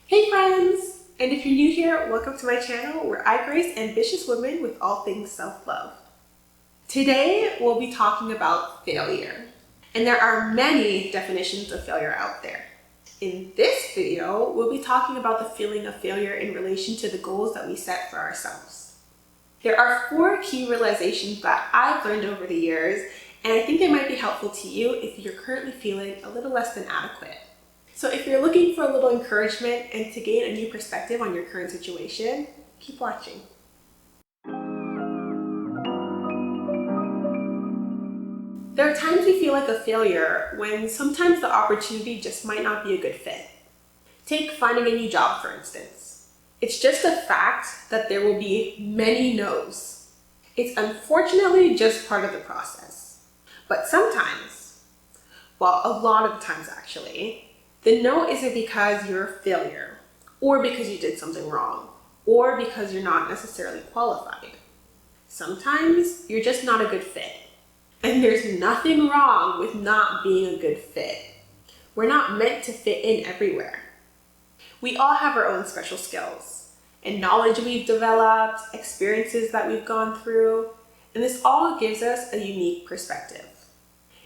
Hey friends! And if you're new here, welcome to my channel where I grace ambitious women with all things self-love. Today, we'll be talking about failure. And there are many definitions of failure out there. In this video, we'll be talking about the feeling of failure in relation to the goals that we set for ourselves. There are 4 key realizations that I've learned over the years, and I think they might be helpful to you if you're currently feeling a little less than adequate. So if you're looking for a little encouragement and to gain a new perspective on your current situation, keep watching. There are times we feel like a failure when sometimes the opportunity just might not be a good fit. Take finding a new job, for instance. It's just a fact that there will be many no's. It's unfortunately just part of the process. But sometimes, well, a lot of the times actually, the no isn't because you're a failure, or because you did something wrong, or because you're not necessarily qualified. Sometimes you're just not a good fit. And there's nothing wrong with not being a good fit. We're not meant to fit in everywhere. We all have our own special skills and knowledge we've developed, experiences that we've gone through, and this all gives us a unique perspective.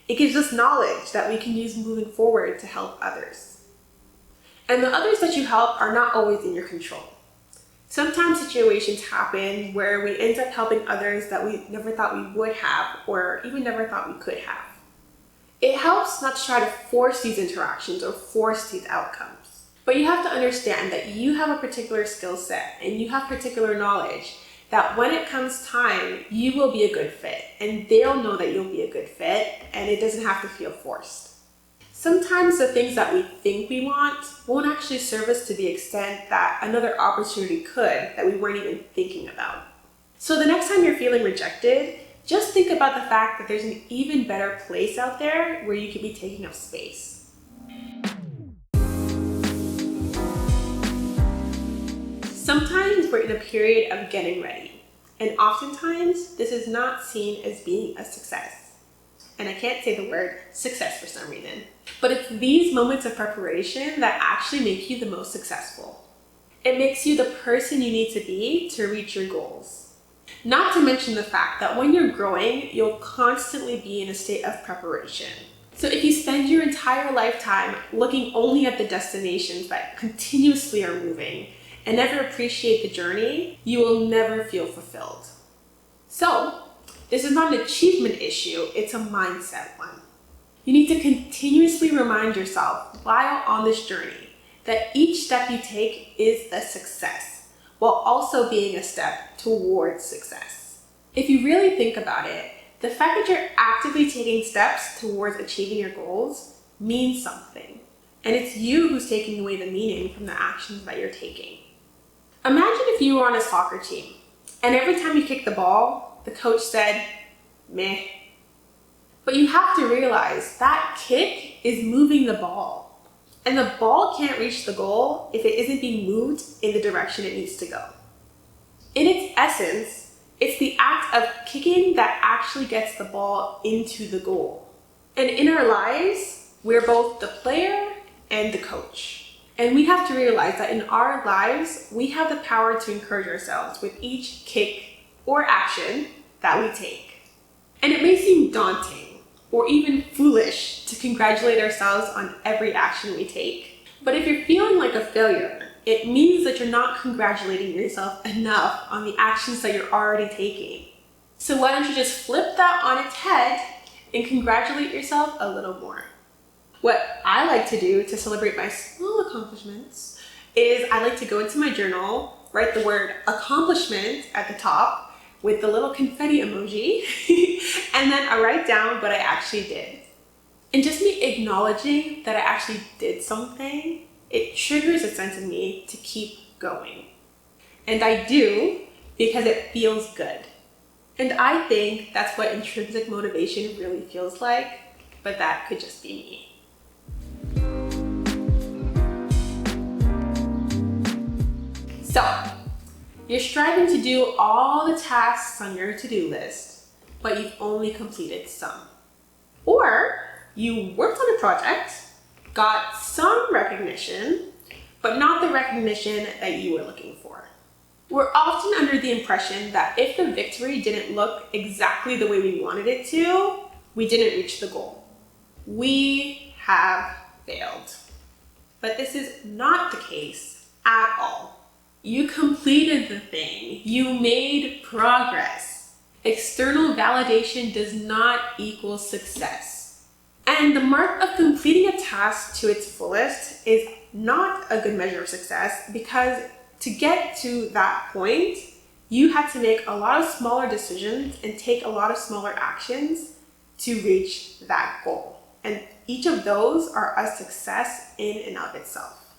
It gives us knowledge that we can use moving forward to help others. And the others that you help are not always in your control. Sometimes situations happen where we end up helping others that we never thought we would have, or even never thought we could have. It helps not to try to force these interactions or force these outcomes. But you have to understand that you have a particular skill set and you have particular knowledge that when it comes time, you will be a good fit, and they'll know that you'll be a good fit, and it doesn't have to feel forced. Sometimes the things that we think we want won't actually serve us to the extent that another opportunity could that we weren't even thinking about. So the next time you're feeling rejected, just think about the fact that there's an even better place out there where you could be taking up space. Sometimes we're in a period of getting ready, and oftentimes this is not seen as being a success. And I can't say the word success for some reason. But it's these moments of preparation that actually make you the most successful. It makes you the person you need to be to reach your goals. Not to mention the fact that when you're growing, you'll constantly be in a state of preparation. So if you spend your entire lifetime looking only at the destinations that continuously are moving and never appreciate the journey, you will never feel fulfilled. So, this is not an achievement issue, it's a mindset one. You need to continuously remind yourself while on this journey that each step you take is a success, while also being a step towards success. If you really think about it, the fact that you're actively taking steps towards achieving your goals means something. And it's you who's taking away the meaning from the actions that you're taking. Imagine if you were on a soccer team, and every time you kick the ball, the coach said, meh. But you have to realize that kick is moving the ball. And the ball can't reach the goal if it isn't being moved in the direction it needs to go. In its essence, it's the act of kicking that actually gets the ball into the goal. And in our lives, we're both the player and the coach. And we have to realize that in our lives, we have the power to encourage ourselves with each kick or action that we take. And it may seem daunting or even foolish to congratulate ourselves on every action we take. But if you're feeling like a failure, it means that you're not congratulating yourself enough on the actions that you're already taking. So why don't you just flip that on its head and congratulate yourself a little more? What I like to do to celebrate my small accomplishments is I like to go into my journal, write the word accomplishment at the top with the little confetti emoji, and then I write down what I actually did. And just me acknowledging that I actually did something, it triggers a sense in me to keep going. And I do because it feels good. And I think that's what intrinsic motivation really feels like, but that could just be me. So, you're striving to do all the tasks on your to-do list, but you've only completed some. Or you worked on a project, got some recognition, but not the recognition that you were looking for. We're often under the impression that if the victory didn't look exactly the way we wanted it to, we didn't reach the goal. We have failed. But this is not the case at all. You completed the thing. You made progress. External validation does not equal success. And the mark of completing a task to its fullest is not a good measure of success, because to get to that point, you had to make a lot of smaller decisions and take a lot of smaller actions to reach that goal. And each of those are a success in and of itself.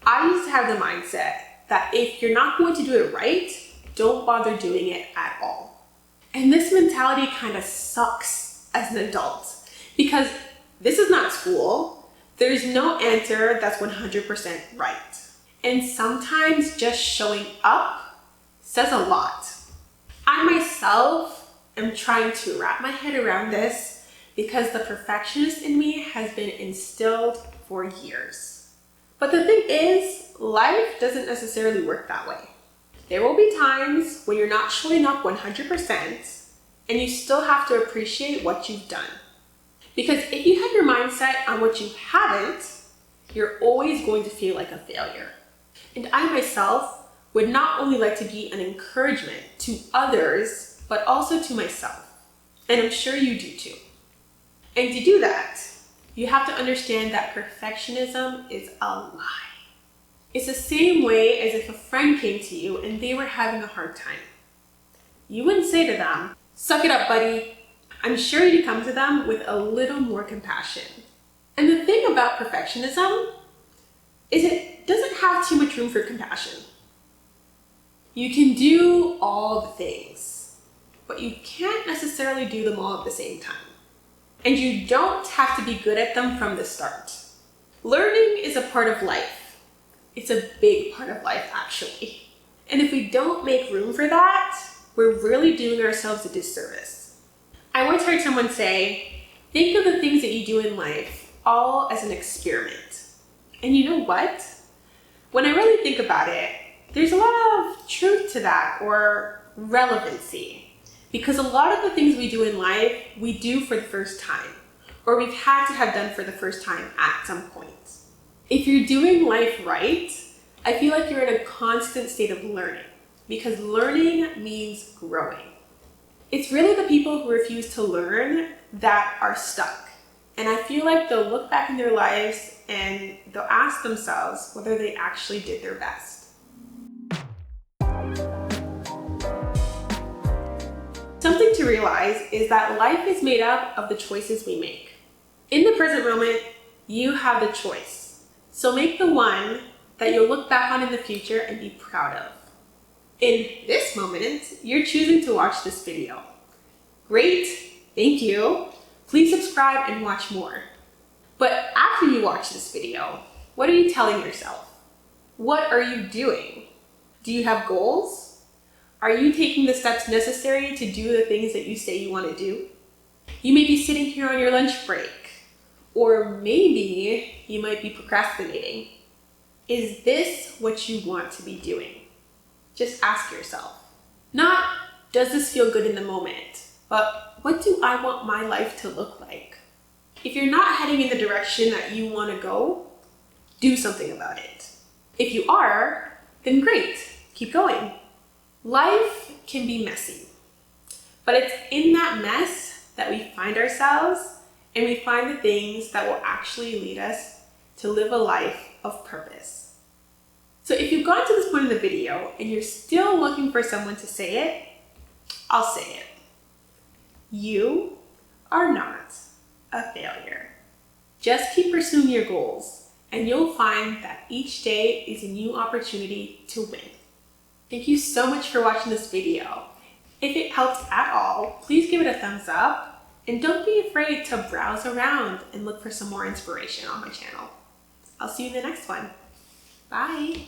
I used to have the mindset that if you're not going to do it right, don't bother doing it at all. And this mentality kind of sucks as an adult, because this is not school. There's no answer that's 100% right. And sometimes just showing up says a lot. I myself am trying to wrap my head around this because the perfectionist in me has been instilled for years. But the thing is, life doesn't necessarily work that way. There will be times when you're not showing up 100% and you still have to appreciate what you've done. Because if you have your mindset on what you haven't, you're always going to feel like a failure. And I myself would not only like to be an encouragement to others, but also to myself. And I'm sure you do too. And to do that, you have to understand that perfectionism is a lie. It's the same way as if a friend came to you and they were having a hard time. You wouldn't say to them, "Suck it up, buddy." I'm sure you'd come to them with a little more compassion. And the thing about perfectionism is it doesn't have too much room for compassion. You can do all the things, but you can't necessarily do them all at the same time. And you don't have to be good at them from the start. Learning is a part of life. It's a big part of life, actually. And if we don't make room for that, we're really doing ourselves a disservice. I once heard someone say, think of the things that you do in life all as an experiment. And you know what? When I really think about it, there's a lot of truth to that, or relevancy. Because a lot of the things we do in life, we do for the first time, or we've had to have done for the first time at some point. If you're doing life right, I feel like you're in a constant state of learning, because learning means growing. It's really the people who refuse to learn that are stuck. And I feel like they'll look back in their lives and they'll ask themselves whether they actually did their best. Something to realize is that life is made up of the choices we make. In the present moment, you have the choice. So make the one that you'll look back on in the future and be proud of. In this moment, you're choosing to watch this video. Great, thank you. Please subscribe and watch more. But after you watch this video, what are you telling yourself? What are you doing? Do you have goals? Are you taking the steps necessary to do the things that you say you want to do? You may be sitting here on your lunch break, or maybe you might be procrastinating. Is this what you want to be doing? Just ask yourself. Not, does this feel good in the moment, but what do I want my life to look like? If you're not heading in the direction that you want to go, do something about it. If you are, then great, keep going. Life can be messy, but it's in that mess that we find ourselves, and we find the things that will actually lead us to live a life of purpose. So if you've gotten to this point in the video and you're still looking for someone to say it, I'll say it. You are not a failure. Just keep pursuing your goals, and you'll find that each day is a new opportunity to win. Thank you so much for watching this video. If it helped at all, please give it a thumbs up, and don't be afraid to browse around and look for some more inspiration on my channel. I'll see you in the next one. Bye.